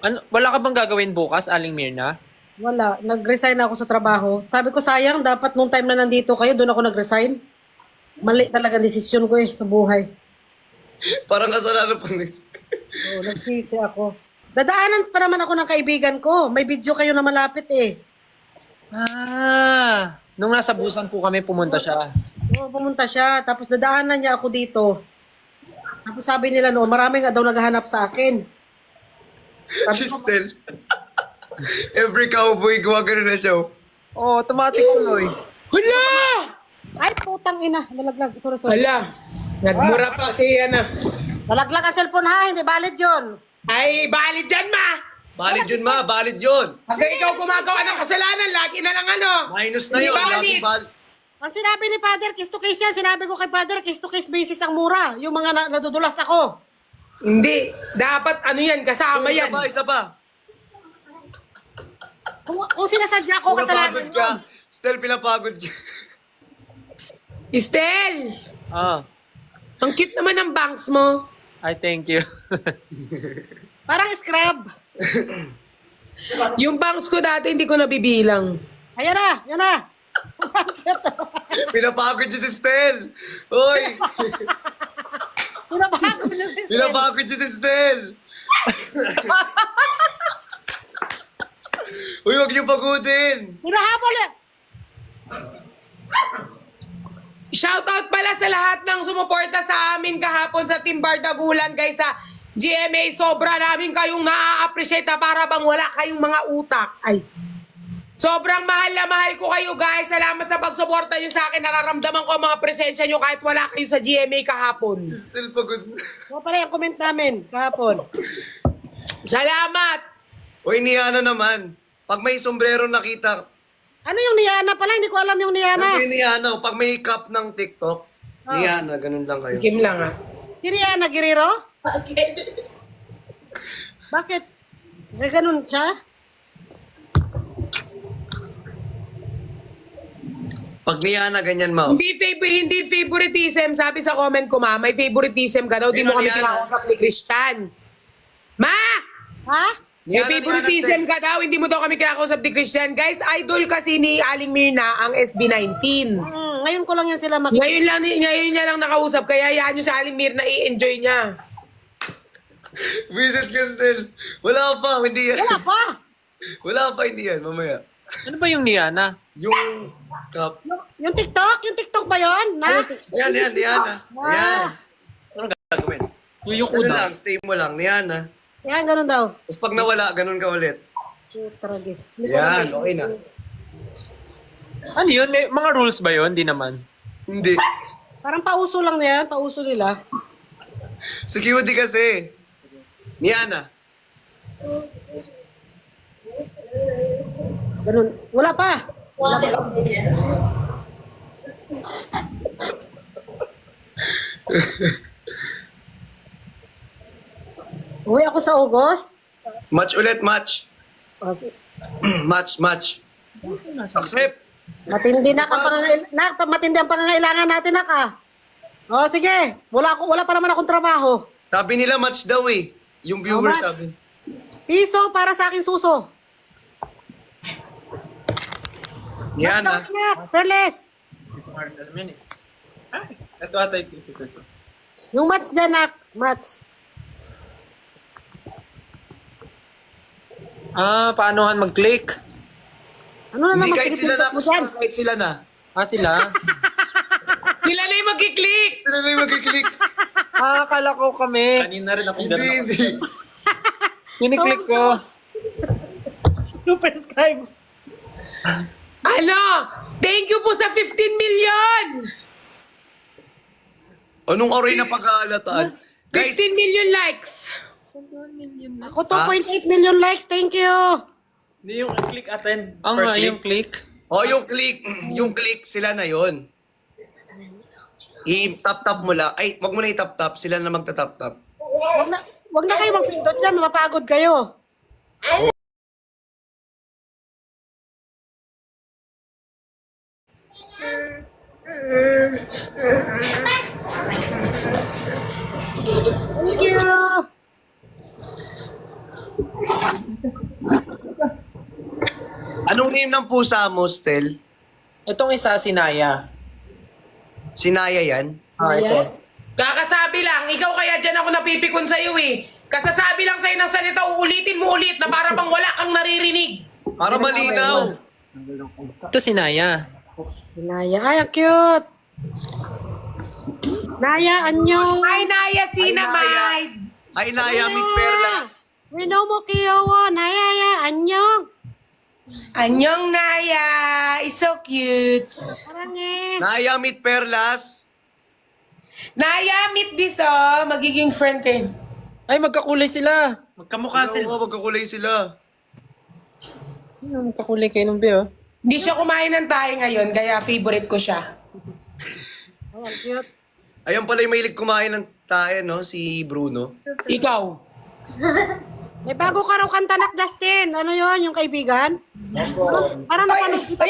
Ano, wala ka bang gagawin bukas, Aling Mirna? Wala. Nag-resign ako sa trabaho. Sabi ko sayang, dapat nung time na nandito kayo, doon ako nag-resign. Mali talaga ang desisyon ko eh, sa buhay. Parang kasalanan pa ni. Oo, nagsisi ako. Dadaanan pa naman ako ng kaibigan ko. May video kayo na malapit eh. Nung nasa Busan po kami, pumunta siya. Oo, pumunta siya. Tapos dadaanan niya ako dito. Tapos sabi nila no, marami nga daw naghahanap sa akin. Si Stel. Every cowboy gawa ganun na siya. Oh, automatic tuloy. Hala! Ay, putang ina. Nalaglag. Sorry. Hala! Nagmura pa si Ana. Nalaglag ang cellphone ha. Hindi valid yun. Ay, valid dyan, ma! Valid yun, ma. Valid yun. Pag ikaw gumagawa ng kasalanan, lagi na lang ano. Minus na Hindi yun. valid. Lagi valid. Ang sinabi ni Father, case to case yan. Sinabi ko kay Father, case to case basis ang mura. Yung mga nadudulas ako. Hindi. Dapat ano yan, kasama Isa yan. pa, isa pa. Kung sinasadya ko, kasalanan Pinapagod ka. mo. Still, pinapagod ka. Estel, Ah, ang cute naman ng bangs mo. I thank you. Parang scrub. Yung bangs ko dati hindi ko nabibilang. Ayan na, yan na. Pinapagod niyo si Stel. Hoy, Pinapagod niya si Stel. pinapagod niyo si Stel. Uy, huwag niyo pagodin. Hinahabol eh. Shoutout pala sa lahat ng sumuporta sa amin kahapon sa Team Bardagulan guys sa GMA. Sobra namin kayong na-appreciate na para bang wala kayong mga utak. Ay. Sobrang mahal na mahal ko kayo guys. Salamat sa pagsuporta nyo sa akin. Nararamdaman ko ang mga presensya nyo kahit wala kayo sa GMA kahapon. Stel, pagod. O pala yung comment namin kahapon. Salamat! Uy, Niana naman. Pag may sombrero nakita, Ano yung Niana pala? Hindi ko alam yung Niana. sabi ni Niana, pag may cup ng TikTok, Niana, ganun lang kayo. Game lang ah. Si Niana Guerrero? Bakit? Ganun siya? Pag Niana, ganyan, Mau. Hindi favoritism. Sabi sa comment ko ma, may favoritism ka daw. Di mo Sino kami yan? kinakausap ni Christian. Ma! Ha? May Niana, favoritism Niana, ka daw, hindi mo daw kami kinakausap ni Christian. Guys, idol kasi ni Aling Mirna ang SB19. Ngayon ko lang yan sila makikita. Ngayon niya lang nakausap, kaya hayaan nyo sa Aling Mirna, i-enjoy niya. Visit ka, Stel. Wala pa, hindi yan. Wala pa. Wala pa, hindi yan, mamaya. Ano ba yung Niana? Yung cup. Yung TikTok? Yung TikTok ba yun? Na? Ayan, Niana. Ayan. Yuyuko Ano na. lang, stay mo lang, Niana. Yan, ganun daw. Tapos pag nawala, ganun ka ulit. Tragis. Yan, okay na. Ano yun? May mga rules ba yun? Hindi naman. Hindi. Parang pauso lang yan. Pauso nila. Sa QD kasi. Niana. Ganun. Wala pa. Uwi ako sa August. Match ulit, match. Oh, match. Accept. matindi na, matindi ang pangangailangan natin na ka. Oh, sige. Wala pa naman akong trabaho. Sabi nila match daw eh. Yung viewer match. sabi. Piso para sa akin suso. Niana. Perles. Alam yan eh. Ay, ito ata ito. Yung match dyan, nak. Match. Ah, paanohan mag-click? Ano na Hindi naman kahit sila na. pinipindot mo dyan? Kahit sila na. Ah, sila? Sila na yung magkiklik! Sila na yung magkiklik. Ah, akala ko kami. Kanina rin ako Hindi. Kiniklik ko. Super Skype. Ano? Thank you po sa 15 million! Anong oray na pag-aalataan? Guys, 15 million likes! Ako 2.8 million likes. Thank you. Hindi yung click attend Ang per nga, click. yung click. yung click, sila na yon. I-tap-tap mo lang. Ay, wag mo na i-tap-tap. Sila na magta-tap-tap. Wag na kayo magpindot dyan. Mapapagod kayo. Thank you. Anong name ng pusa mo, Stel? Itong isa, si Naya. Sinaya yan? Ah, ito. Kakasabi lang, ikaw kaya dyan ako napipikon sa'yo eh. Kasasabi lang sa'yo ng salita, uulitin mo ulit na para bang wala kang naririnig. Para malinaw. Ito si Naya. Naya. Ay, ang cute. Naya, anyo. Ay, Naya, Sina, Ay, Naya. May. Ay, Naya, Meet Perlas. Wino mo kiyowo. Naya, ya, anyo. Anyong Naya, is so cute. Parang eh. Naya, Meet Perlas. Naya, meet this oh, magiging friend kayo. Ay, magkakulay sila. Magkamukha sila. Oo, magkakulay sila. Magkakulay kayo ng Beo. Hindi siya kumain ng tayo ngayon, kaya favorite ko siya. Ay, ang cute. Ayun pala yung mahilig kumain ng tae, no? Si Bruno. Ikaw. May bago ka raw kanta, nak, Justin. Ano yon yung kaibigan? Parang napanood kita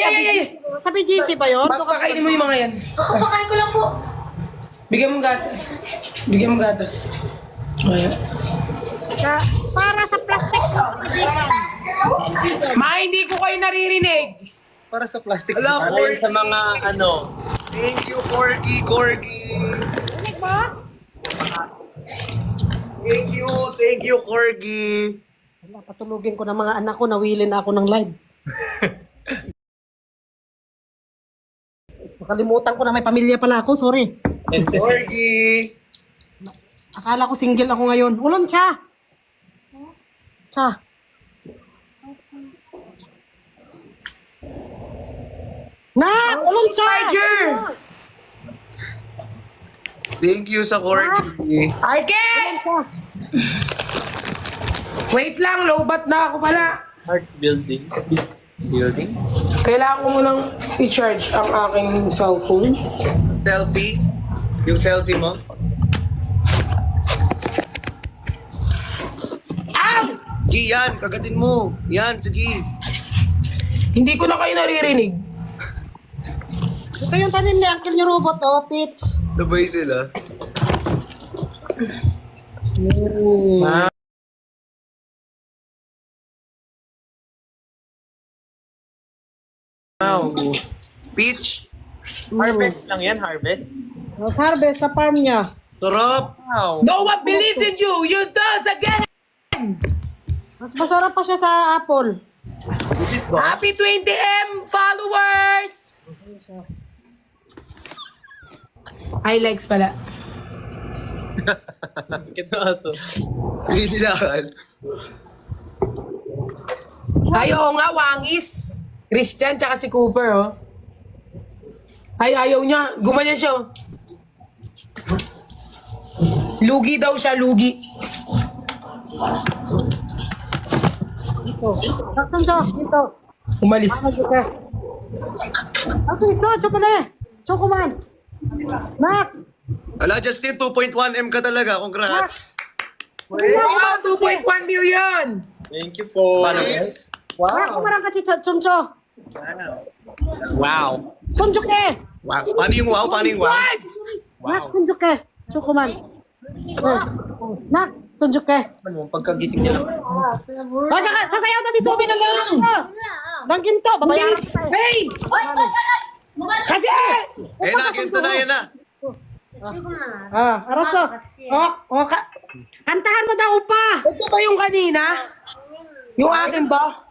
sa BGC ba yun? Pagpakainin mo yung mga yan. Kakapakain ko lang po. Bigyan mo gatas. Bigyan mo gatas. Ayan. Para sa plastic ng kaibigan. Ma, hindi ko kayo naririnig. Para sa plastic. Ala, Para yun sa Corgi. mga ano. Thank you, Corgi. Rinig ba? Thank you, Corgi. Wala, patulugin ko ng mga anak ko, nawili na ako ng live. Nakalimutan ko na may pamilya pala ako, sorry. Corgi. Akala ko single ako ngayon. Ulon siya. Siya. Na! Ulon siya! Charger! Thank you sa Corgi. Arke! Siya. Wait lang, lowbat na ako pala. Heart building. Building? Kailangan ko munang i-charge ang aking cellphone. Selfie. Yung selfie mo. Ow! Gi, yan. Kagatin mo. Yan, sige. Hindi ko na kayo naririnig. Ito yung tanim ni Uncle ni Robot, oh, Pitch. Sabay sila. Wow. Peach. Harvest lang yan, harvest. Mas harvest sa farm niya. Sarap. Wow. No one believes in you! You does again! Mas masarap pa siya sa apple. Legit ba? Happy 20M followers! Ay, legs pala. Ito aso. Hindi nilakan. Ay, oo nga, wangis. Christian, tsaka si Cooper, oh. Ay, ayaw niya. Gumanyan siya, oh. Lugi daw siya, lugi. Saktan siya, dito. Umalis. Ako ito, chokole. Chokoman. Nak! Ala, Justin, 2.1M ka talaga. Congrats. Wow, 2.1 million! Thank you po. Yes. Nak, kumarang kasi sa chuncho. Wow. Chunchuke! Wow. Paano yung wow? Paano yung wow? What? Nak, chunchuke. Chokoman. Nak, chunchuke. Ano, pagkagising niya lang. Sasayaw na si Sobi na lang. Nang ginto, babayaran kita. Hey! Ay! Kasi! Eh na, ganito na yan na. Araso. Kantahan mo daw pa. Ito ba yung kanina? Yung akin ba?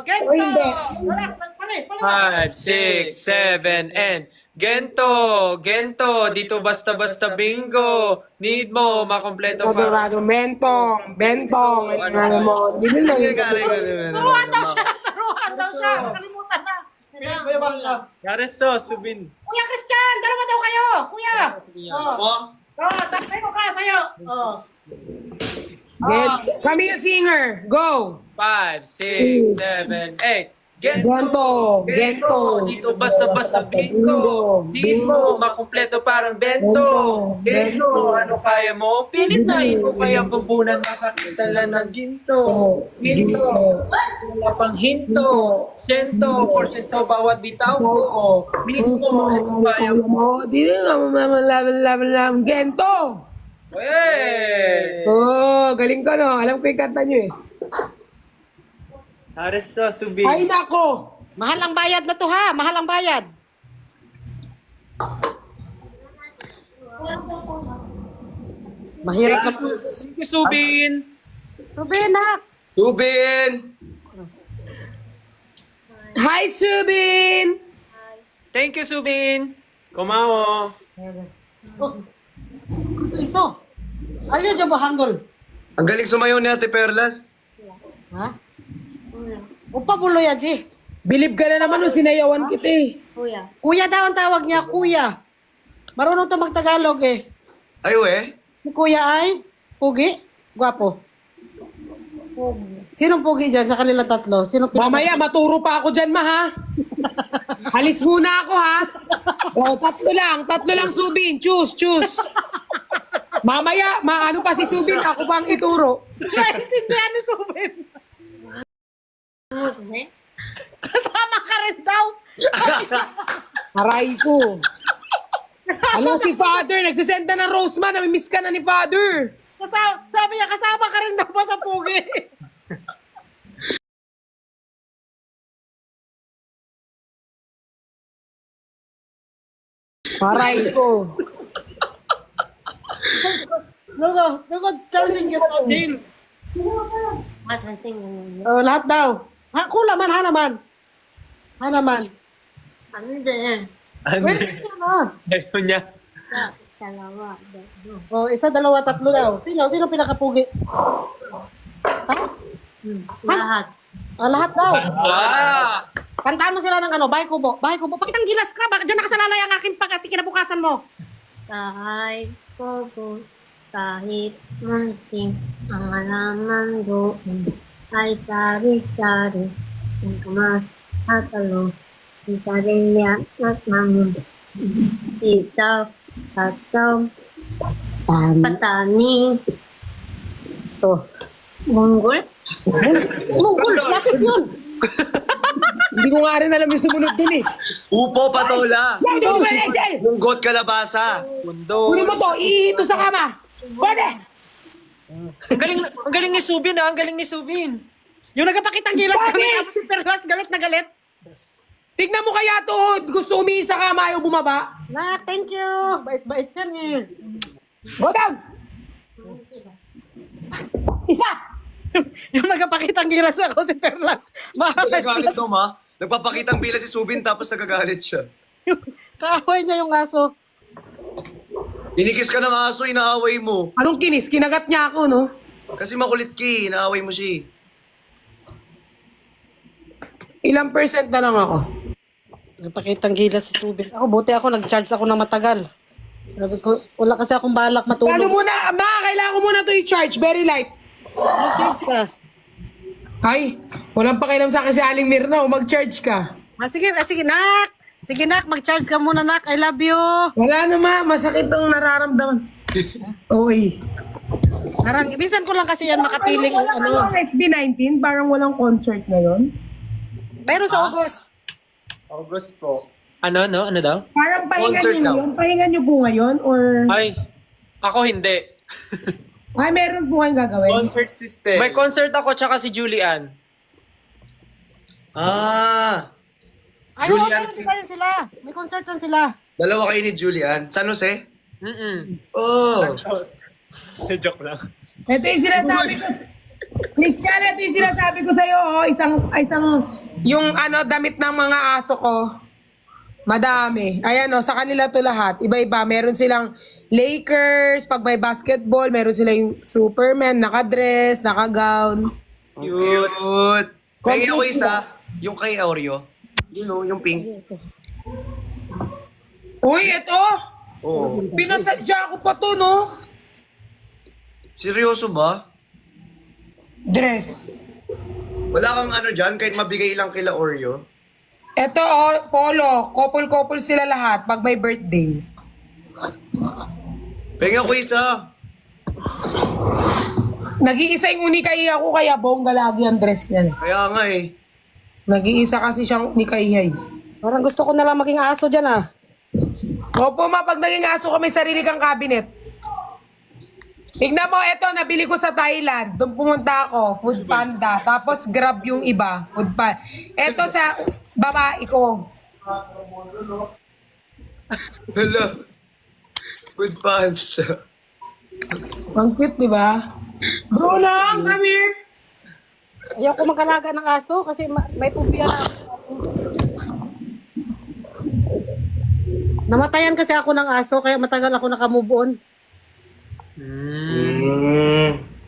Gento. O hindi? Five, six, seven, and Gento! Gento! Dito basta-basta bingo! Need mo, makompleto pa. Adorado, mentong, bentong, ano mo. Hindi na Sige, yun. gano'n. Turuan daw siya. Turuan daw siya. Kalimutan na. Gareso, subin. Kuya Christian, dalawa daw kayo. Kuya. Ako? Tayo ka, tayo. Kami yung singer. Go! 5, 6, 7, 8. Gento, gento. Dito basta-basta bingo. Dito makumpleto parang bento. Gento, ano kaya mo? Pilit na ito kaya bubunan makakita lang ng ginto. Ginto, wala pang hinto. Sento, porsyento bawat bitaw ko. Mismo, ano kaya mo? Di na laban gento. Wey! Oh, galing ka no. Alam ko yung kanta nyo eh. Hareso, subin. Ay nako. Mahal ang bayad na to ha. Mahal ang bayad. Mahirap na po. Thank you, subin. Subin na. Tubin! Hi, Subin! Thank you, subin. Kumao. Iso. Ayaw dyan ba hanggol? Ang galing sumayaw ni Ate Perlas. Ha? Upa bulo ya, Ji. Bilib ka na naman nung sinayawan kita eh. Kuya. Kuya daw ang tawag niya, kuya. Marunong to magtagalog eh. Ayo eh. Si kuya ay, pugi, gwapo. Sinong pugi dyan sa kanila tatlo? Sino Mamaya, maturo pa ako dyan, ma, ha? Alis muna ako, ha? O, tatlo lang, Subin. Choose. Mamaya, ano pa si Subin, ako bang ituro? Naintindihan ni Subin. Kasama ka rin daw. Aray ko. Alam si Father, nagsisend na ng Roseman, namimiss ka na ni Father. Sabi niya, kasama ka rin daw ba sa pugi? Aray ko. Nugo, Charles ka sa jail. Masasing Oh, lahat daw. Kulaman, hanaman. Ande. Pwede siya na. Ayaw niya. Dalawa. Oh, isa, dalawa, tatlo daw. Sino pinakapugi? Ha? Lahat. Lahat daw. Ah! Kantaan mo sila ng ano, bahay kubo. Pakitang gilas ka, baka dyan nakasalalay ang aking kinabukasan mo. Kahit po kahit munting ang alaman doon ay sari-sari ang kamas at talo ang sarilya at mangin sitaw tataw patani To. munggol Mungkul, lapis yun. Hindi ko nga rin alam yung sumunod dun eh. Upo, patola. Munggot, kalabasa. Pundo. Kunin mo to, iihito sa kama. Pwede! Ang galing ni Subin, Ang galing ni Subin. Yung nagpakitang gilas ka, Bakit? si Perlas, galit na galit. Tignan mo kaya to, gusto umihi sa kama, ayaw bumaba. Nak, thank you. Bait-bait yan eh. Go down! Isa! Yung nagpakitang gilas ako, si Perlas. Nagagalit daw, ma. Nagpapakitang bila si Subin tapos nagagalit siya. Kaaway niya yung aso. Inikis ka ng aso, inaaway mo. Anong kinis? Kinagat niya ako, no? Kasi makulit ka eh, inaaway mo siya eh. Ilang percent na lang ako? Nagpakitang gilas si Subin. Buti ako, nag-charge ako ng matagal. Sabi ko, wala kasi akong balak matulog. Ano muna, kailangan ko muna to i-charge, very light. Mag-charge ka. Ay, walang pakialam sa akin si Aling Mirna, mag-charge ka. Sige, nak. Sige, nak, mag-charge ka muna, nak. I love you. Wala naman, masakit ang nararamdaman. Oy. Parang, minsan ko lang kasi yan makapiling o ano. SB19, parang walang concert ngayon. Pero sa August, August po. Ano daw? Parang pahinga Concert nyo daw. ngayon? Pahinga nyo po ngayon? Or... Ay, ako hindi. Ay, meron po kayong gagawin? Concert system. May concert ako tsaka si Julian. Ah, ay, Julian, meron sila. May concert lang sila. dalawa kayo ni Julian. San Jose? Oh. Joke lang. Ito yung sinasabi ko. Christian, ito yung sinasabi ko sa'yo. Oh. Isang, yung damit ng mga aso ko. Madami. Ayan sa kanila to lahat. Iba-iba. Meron silang Lakers, pag may basketball, meron silang Superman, nakadress, nakagown. Ang cute. Kaya ako Complete isa, yung kay Oreo. Yung pink. Uy, ito! Oo. Pinasadya ko pa to, no? Seryoso ba? Dress. Wala kang dyan, kahit mabigay lang kila Oreo. Ito, polo. Couple-couple sila lahat pag may birthday. Penga ko isa. Nag-iisa yung unikaiya ko, kaya bongga lagi ang dress niya. Kaya nga eh. Nag-iisa kasi siyang unikaiya. Parang gusto ko na lang maging aso dyan ah. Opo, pag naging aso ka, may sarili kang cabinet. Tignan mo, eto, nabili ko sa Thailand. Doon pumunta ako, Food Panda. Tapos Grab yung iba, Food Panda. Eto sa babae ko. Hala. Good pants. Ang cute, di ba? Bruna, come here. Ayaw ko mag-alaga ng aso kasi may pupiya na ako. Namatayan kasi ako ng aso kaya matagal ako nakamove on.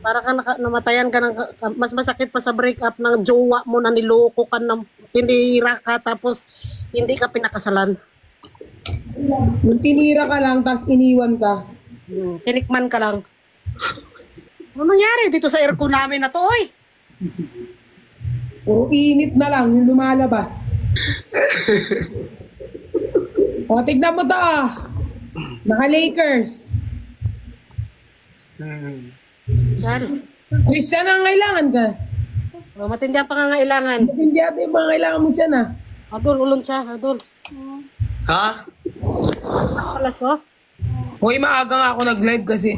Para ka namatayan ka ng, mas masakit pa sa breakup ng jowa mo na niloko ka ng tinira ka tapos hindi ka pinakasalan. Nung tinira ka lang, tapos iniwan ka. Tinikman ka lang. Ano nangyari dito sa aircon namin na to, oy? Puro init na lang yung lumalabas. O, tignan mo to ah. Naka-Lakers. Diyan. Christian ang kailangan ka. Matindi ang pangangailangan. Hindi ate yung mga kailangan mo dyan ah. Adol, ulong siya. Adol. Ha? Palas, oh. Hoy, maaga nga ako nag-live kasi.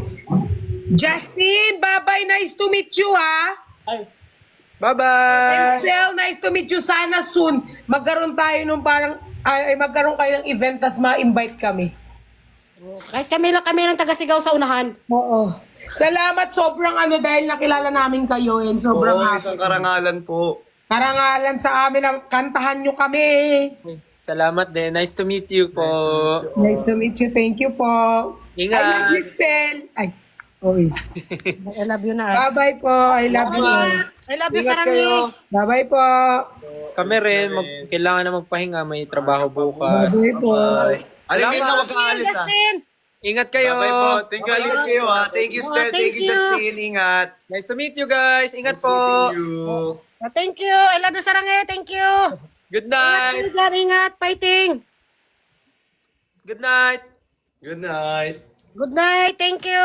Justin, bye-bye. Nice to meet you ha. Bye-bye! Still, nice to meet you. Sana soon magkaroon tayo nung parang, ay magkaroon kayo ng event tas ma-invite kami. Kahit kami lang taga-sigaw sa unahan. Oo. Salamat, sobrang dahil nakilala namin kayo and sobrang Oo, happy. isang karangalan po. Karangalan sa amin ang kantahan nyo kami. Salamat din. Nice to meet you po. Nice to meet you. Thank you po. I love Ingat. you, Stel. Ay, oy. I love you na. Bye-bye po. I love you. I love you, Ingat Sarangi. kayo. Bye-bye po. Kami rin, kailangan na magpahinga. May trabaho bukas. Bye-bye po. Bye. Alin na wag kang alis ha. Justin. Ingat kayo. Thank you, Ingat kayo ha. Thank you, Stel. Thank you, Justin. Ingat. Nice to meet you guys. Ingat Nice meeting po. you. Thank you. I love you, Sarangi. Thank you. Good Ingat night. kayo dyan. Ingat. Fighting. Good night. Good night. Good night. Thank you.